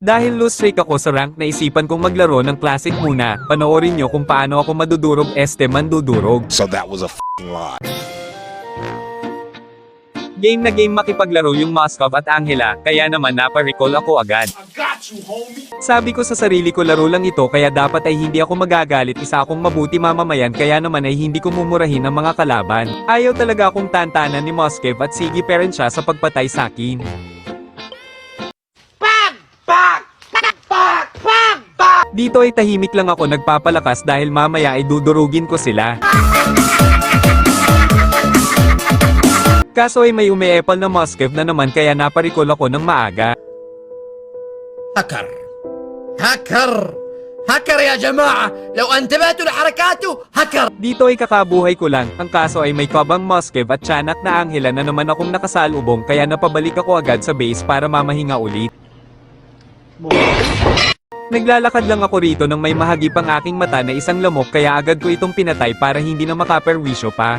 Dahil low streak ako sa rank, naisipan kong maglaro ng classic muna. Panoorin nyo kung paano ako madudurog mandudurog. So that was a f***ing lie. Game na game makipaglaro yung Moskov at Angela, kaya naman napa-recall ako agad. Sabi ko sa sarili ko laro lang ito kaya dapat ay hindi ako magagalit, isa akong mabuti mamamayan kaya naman ay hindi ko mumurahin ang mga kalaban. Ayaw talaga akong tantanan ni Moskov at sige parent siya sa pagpatay sa akin. Dito ay tahimik lang ako nagpapalakas dahil mamaya ay dudurugin ko sila. Kaso ay may umeepal na Moskov na naman kaya naparicall ako ng maaga. هكر هكر هكر يا جماعة لو انتبهتوا لحركاته هكر. Dito ay kakabuhay ko lang, ang kaso ay may kabang Moskov at tiyanak na Angela na naman akong nakasalubong kaya napabalik ako agad sa base para mamahinga ulit. Naglalakad lang ako rito nang may mahagip ang aking mata na isang lamok kaya agad ko itong pinatay para hindi na makaperwisyo pa.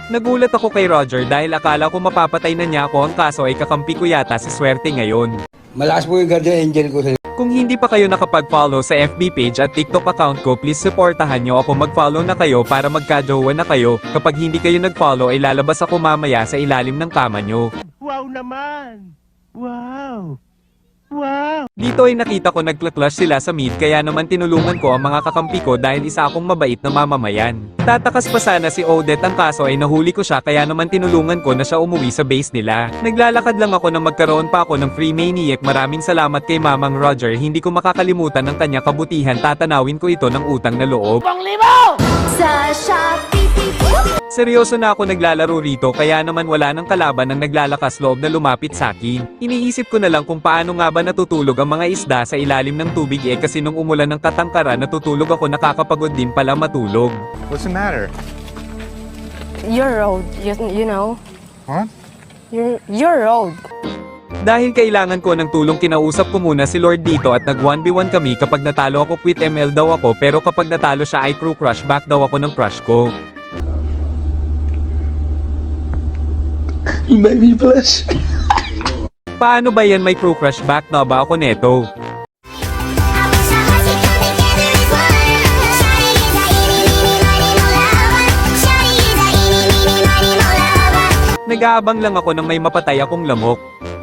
Nagulat ako kay Roger dahil akala ko mapapatay na niya ako, ang kaso ay kakampi ko yata si Swerte ngayon. Malakas po yung guardian angel ko sa Kung hindi pa kayo nakapag-follow sa FB page at TikTok account ko, please supportahan nyo ako, mag-follow na kayo para magka-jowa na kayo. Kapag hindi kayo nag-follow ay lalabas ako mamaya sa ilalim ng kama nyo. Wow naman! Wow! Wow! Dito ay nakita ko nagkla-clash sila sa mid kaya naman tinulungan ko ang mga kakampi ko dahil isa akong mabait na mamamayan. Tatakas pa sana si Odette, ang kaso ay nahuli ko siya kaya naman tinulungan ko na siya umuwi sa base nila. Naglalakad lang ako nang magkaroon pa ako ng free maniac. Maraming salamat kay Mamang Roger, hindi ko makakalimutan ang kanya kabutihan, tatanawin ko ito ng utang na loob. Sa Shopee. Seryoso na ako naglalaro rito kaya naman wala nang kalaban ang naglalakas loob na lumapit sa akin. Iniisip ko na lang kung paano nga ba natutulog ang mga isda sa ilalim ng tubig kasi nung umulan ng katangkaran natutulog ako, nakakapagod din pala matulog. What's the matter? Your road, you know. What? Your road. Dahil kailangan ko ng tulong, kinausap ko muna si Lord dito at nag 1v1 kami. Kapag natalo ako quit ML daw ako, pero kapag natalo siya ay crew crush back daw ako ng crush ko. You make me blush. Paano ba yan, may crew crush back na ba ako neto? Nag-aabang lang ako nang may mapatay akong lamok.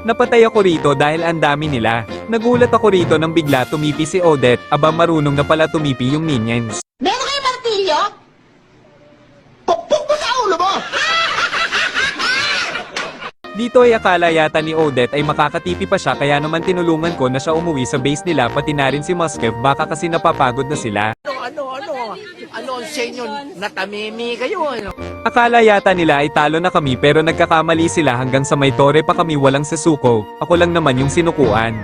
Napatay ako rito dahil ang dami nila. Nagulat ako rito nang bigla tumipi si Odette. Aba, marunong na pala tumipi yung minions. Meron kayo martilyo? Pukpuk mo sa ulo mo! Dito ay akala yata ni Odette ay makakatipi pa siya kaya naman tinulungan ko na siya umuwi sa base nila, pati na rin si Moskov, baka kasi napapagod na sila. Ano ang senyo? Natamimi kayo, ano? Akala yata nila ay talo na kami pero nagkakamali sila, hanggang sa may tore pa kami walang sasuko. Ako lang naman yung sinukuan.